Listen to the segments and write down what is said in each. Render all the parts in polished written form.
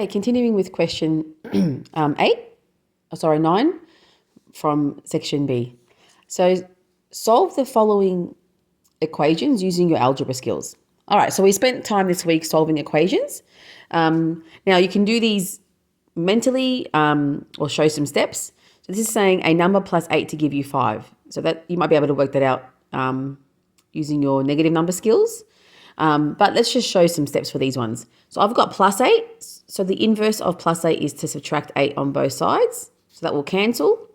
Okay, continuing with question 9 from section B. So solve the following equations using your algebra skills. All right, so we spent time this week solving equations. Now you can do these mentally or show some steps. So this is saying a number plus 8 to give you 5. So that you might be able to work that out using your negative number skills. But let's just show some steps for these ones. So I've got plus 8. So the inverse of plus 8 is to subtract 8 on both sides. So that will cancel.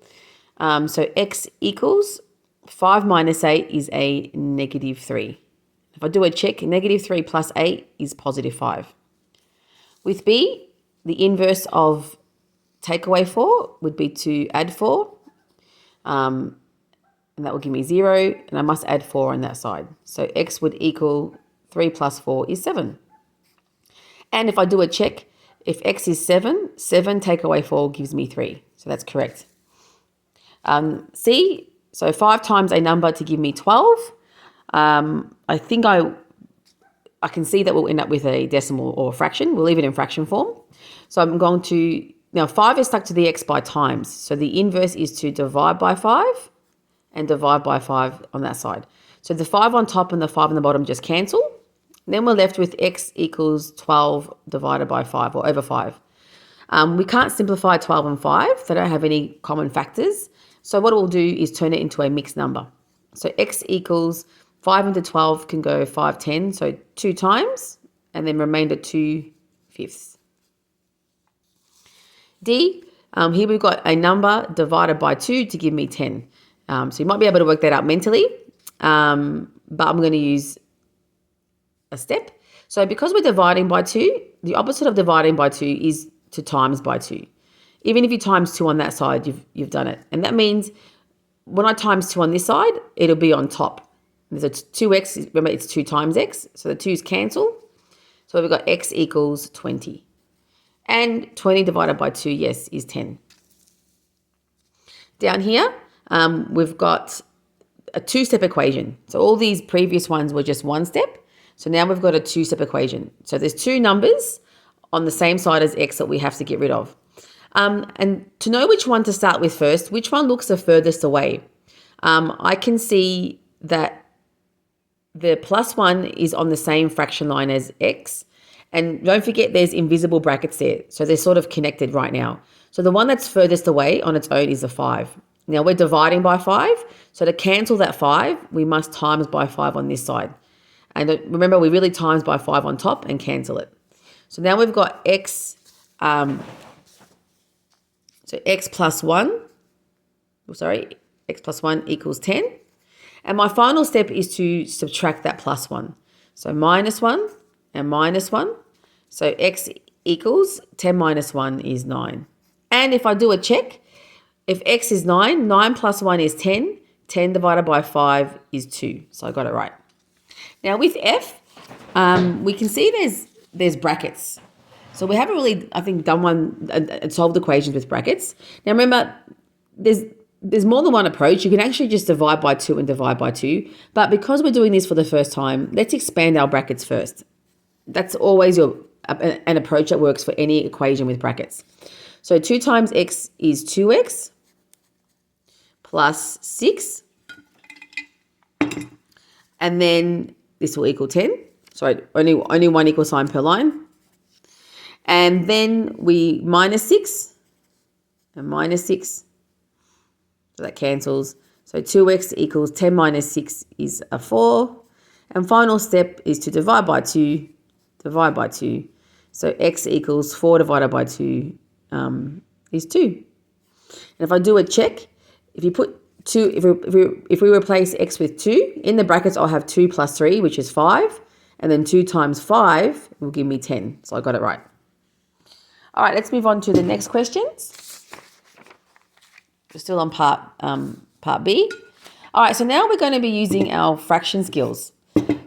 So x equals 5 minus 8 is a negative 3. If I do a check, negative 3 plus 8 is positive 5. With B, the inverse of take away 4 would be to add 4. And that will give me 0. And I must add 4 on that side. So x would equal 3 plus 4 is 7. And if I do a check, if x is 7, 7 take away 4 gives me 3. So that's correct. C, so 5 times a number to give me 12. I think I can see that we'll end up with a decimal or a fraction. We'll leave it in fraction form. So I'm going to, now 5 is stuck to the x by times. So the inverse is to divide by 5 and divide by 5 on that side. So the 5 on top and the 5 on the bottom just cancel. Then we're left with x equals 12 divided by 5 or over 5. We can't simplify 12 and 5. They don't have any common factors. So what we'll do is turn it into a mixed number. So x equals 5 into 12 can go 5 10, so 2 times, and then remainder 2 fifths. D, here we've got a number divided by 2 to give me 10. So you might be able to work that out mentally, but I'm going to use a step. So because we're dividing by 2, the opposite of dividing by 2 is to times by 2. Even if you times 2 on that side, you've done it. And that means when I times 2 on this side, it'll be on top. There's a 2x, remember it's 2 times x, so the 2's cancel. So we've got x equals 20. And 20 divided by 2, yes, is 10. Down here, we've got a 2-step equation. So all these previous ones were just 1 step. So now we've got a 2-step equation. So there's 2 numbers on the same side as x that we have to get rid of. And to know which one to start with first, which one looks the furthest away, I can see that the plus 1 is on the same fraction line as x. And don't forget there's invisible brackets there. So they're sort of connected right now. So the one that's furthest away on its own is the 5. Now we're dividing by 5. So to cancel that 5, we must times by 5 on this side. And remember, we really times by 5 on top and cancel it. So now we've got x, so x plus 1 equals 10. And my final step is to subtract that plus 1. So minus 1 and minus 1. So x equals 10 minus 1 is 9. And if I do a check, if x is 9, 9 plus 1 is 10. 10 divided by 5 is 2. So I got it right. Now with F, we can see there's brackets. So we haven't really, I think, done one and solved equations with brackets. Now remember, there's more than one approach. You can actually just divide by 2 and divide by 2. But because we're doing this for the first time, let's expand our brackets first. That's always an approach that works for any equation with brackets. So 2 times x is 2x plus 6. And then this will equal 10. Sorry, only one equal sign per line. And then we minus 6 and minus 6. So that cancels. So 2x equals 10 minus 6 is a 4. And final step is to divide by 2. Divide by 2. So x equals 4 divided by 2 is 2. And if I do a check, if you put 2, if we replace x with 2, in the brackets I'll have 2 plus 3, which is 5. And then 2 times 5 will give me 10. So I got it right. All right, let's move on to the next questions. We're still on part B. All right, so now we're going to be using our fraction skills.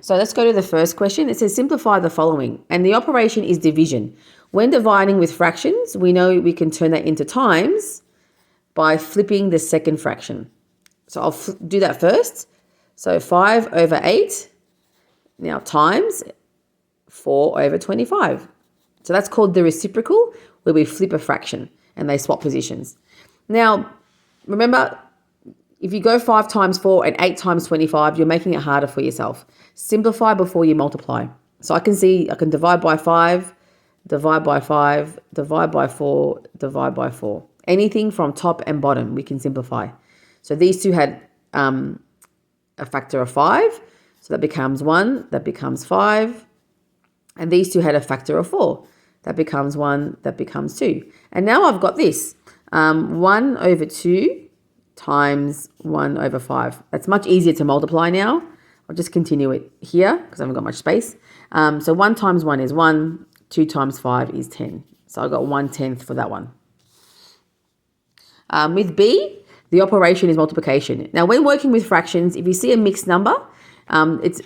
So let's go to the first question. It says simplify the following. And the operation is division. When dividing with fractions, we know we can turn that into times by flipping the second fraction. So I'll do that first. So 5 over 8, now times 4 over 25. So that's called the reciprocal, where we flip a fraction and they swap positions. Now, remember, if you go 5 times 4 and 8 times 25, you're making it harder for yourself. Simplify before you multiply. So I can divide by 5, divide by 5, divide by 4, divide by 4. Anything from top and bottom, we can simplify. So these two had a factor of 5. So that becomes 1, that becomes 5. And these two had a factor of 4. That becomes 1, that becomes 2. And now I've got this, 1 over 2 times 1 over 5. That's much easier to multiply now. I'll just continue it here because I haven't got much space. So 1 times 1 is 1, 2 times 5 is 10. So I got 1/10 for that one. With B, the operation is multiplication. Now, when working with fractions, if you see a mixed number, it's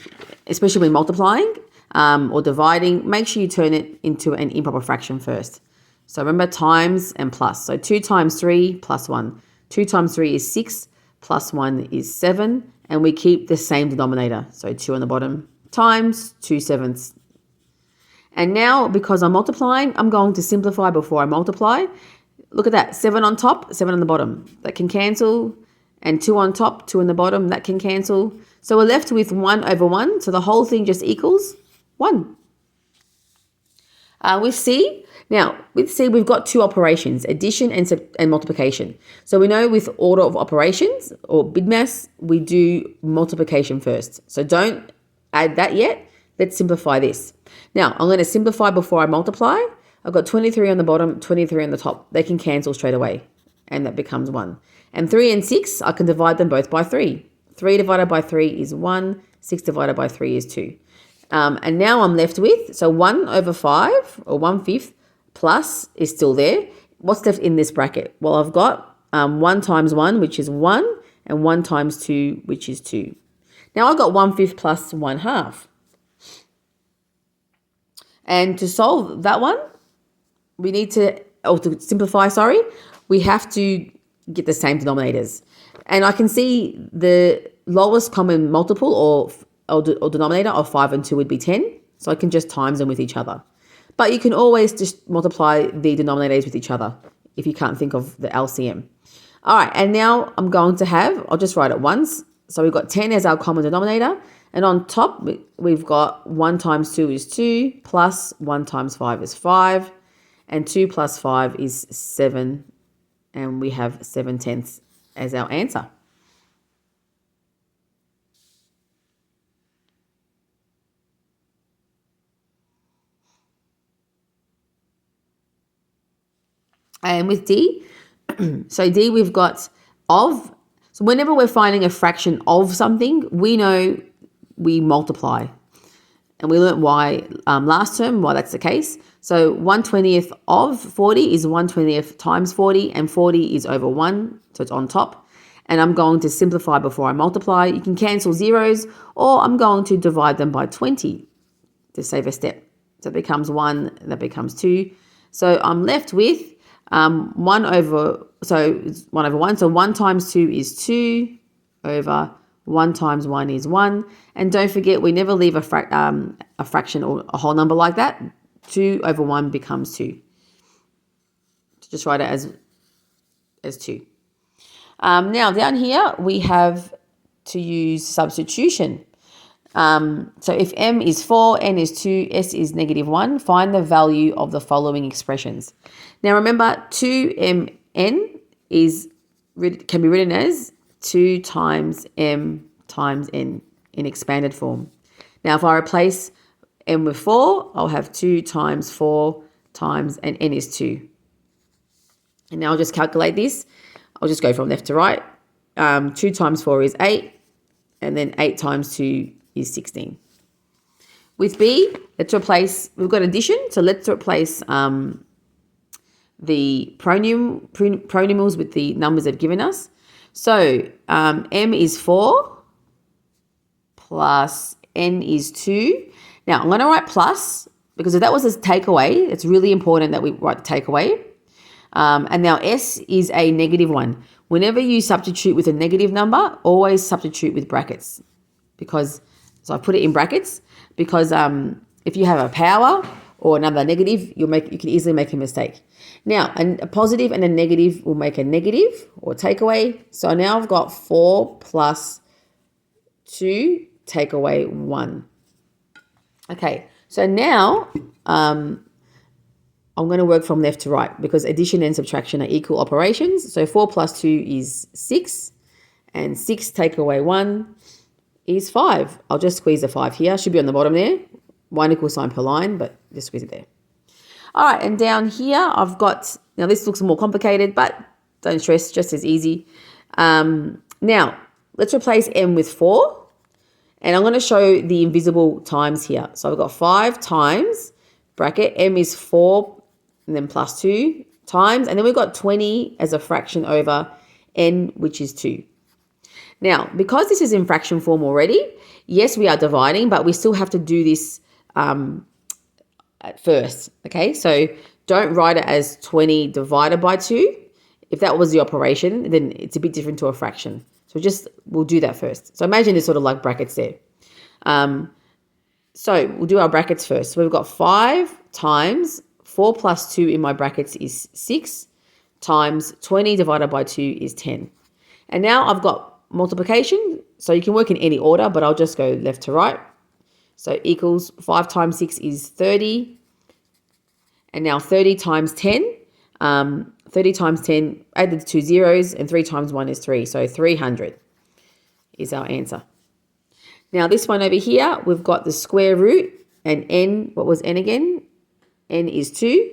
especially when multiplying or dividing, make sure you turn it into an improper fraction first. So remember, times and plus. So 2 times 3 plus 1. 2 times 3 is 6, plus 1 is 7, and we keep the same denominator. So 2 on the bottom times 2/7. And now, because I'm multiplying, I'm going to simplify before I multiply. Look at that, 7 on top, 7 on the bottom. That can cancel. And 2 on top, 2 on the bottom, that can cancel. So we're left with 1 over 1. So the whole thing just equals 1. With C, now with C, we've got two operations, addition and multiplication. So we know with order of operations or BIDMAS, we do multiplication first. So don't add that yet. Let's simplify this. Now, I'm going to simplify before I multiply. I've got 23 on the bottom, 23 on the top. They can cancel straight away, and that becomes 1. And 3 and 6, I can divide them both by 3. 3 divided by 3 is 1. 6 divided by 3 is 2. And now I'm left with, so 1 over 5, or 1/5, plus is still there. What's left in this bracket? Well, I've got 1 times 1, which is 1, and 1 times 2, which is 2. Now I've got 1/5 plus 1/2. And to solve that one, we need to simplify, we have to get the same denominators. And I can see the lowest common multiple or denominator of 5 and 2 would be 10. So I can just times them with each other. But you can always just multiply the denominators with each other if you can't think of the LCM. All right, and now I'm going to I'll just write it once. So we've got 10 as our common denominator. And on top, we've got 1 times 2 is 2, plus 1 times 5 is 5, and 2 plus 5 is 7, and we have 7/10 as our answer. And with D, so D we've got of. So whenever we're finding a fraction of something, we know we multiply. And we learnt why last term, why that's the case. So 1/20th of 40 is 1/20th times 40, and 40 is over 1, so it's on top. And I'm going to simplify before I multiply. You can cancel zeros, or I'm going to divide them by 20 to save a step. So it becomes 1, that becomes 2. So I'm left with 1 over 1. So 1 times 2 is 2 over 1 times 1 is 1. And don't forget, we never leave a fraction or a whole number like that. 2 over 1 becomes 2. Just write it as 2. Now down here, we have to use substitution. So if m is 4, n is 2, s is -1, find the value of the following expressions. Now remember, 2mn can be written as 2 times m times n in expanded form. Now if I replace m with 4, I'll have 2 times 4 times, and n is 2. And now I'll just calculate this. I'll just go from left to right. 2 times 4 is 8, and then 8 times 2 is 16. With B, we've got addition, so let's replace the pronomals with the numbers they've given us. So m is 4 plus n is 2. Now I'm going to write plus, because if that was a takeaway, it's really important that we write the takeaway. And now s is a -1. Whenever you substitute with a negative number, always substitute with brackets, so I put it in brackets because if you have a power or another negative, you can easily make a mistake. Now, a positive and a negative will make a negative or takeaway. So now I've got 4 plus 2 take away 1. Okay, so now I'm going to work from left to right because addition and subtraction are equal operations. So 4 plus 2 is 6, and 6 take away 1 is 5. I'll just squeeze a 5 here. Should be on the bottom there. 1 equal sign per line, but just squeeze it there. All right, and down here I've got, now this looks more complicated, but don't stress, just as easy. Now, let's replace m with 4. And I'm going to show the invisible times here. So I've got 5 times, bracket, m is 4, and then plus 2 times. And then we've got 20 as a fraction over n, which is 2. Now, because this is in fraction form already, yes, we are dividing, but we still have to do this at first, okay? So don't write it as 20 divided by 2. If that was the operation, then it's a bit different to a fraction. So we'll do that first. So imagine it's sort of like brackets there. So we'll do our brackets first. So we've got 5 times 4 plus 2 in my brackets is 6 times 20 divided by 2 is 10. And now I've got multiplication. So you can work in any order, but I'll just go left to right. So equals 5 times 6 is 30. And now 30 times 10. 30 times 10, add the 2 zeros, and 3 times 1 is 3. So 300 is our answer. Now this one over here, we've got the square root, and n, what was n again? N is 2.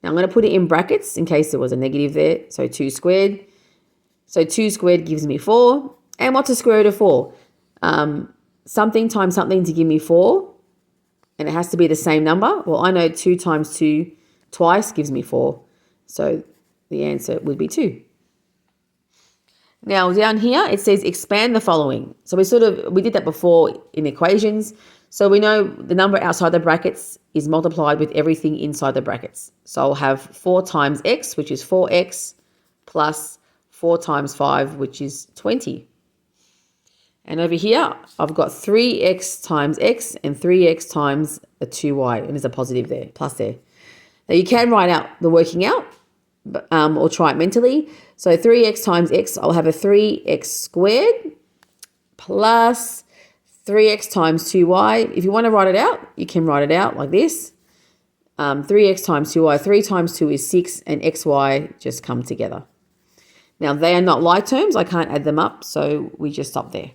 Now I'm going to put it in brackets in case there was a negative there. So 2 squared. So 2 squared gives me 4. And what's the square root of 4? Something times something to give me 4. And it has to be the same number. Well, I know 2 times 2 twice gives me 4. So the answer would be 2. Now down here, it says expand the following. So we did that before in equations. So we know the number outside the brackets is multiplied with everything inside the brackets. So I'll have 4 times x, which is 4x, plus 4 times 5, which is 20. And over here, I've got 3x times x and 3x times a 2y. And there's a positive there, plus there. Now you can write out the working out, or try it mentally. So 3x times x, I'll have a 3x squared plus 3x times 2y. If you want to write it out, you can write it out like this. 3x times 2y, 3 times 2 is 6, and xy just come together. Now, they are not like terms. I can't add them up, so we just stop there.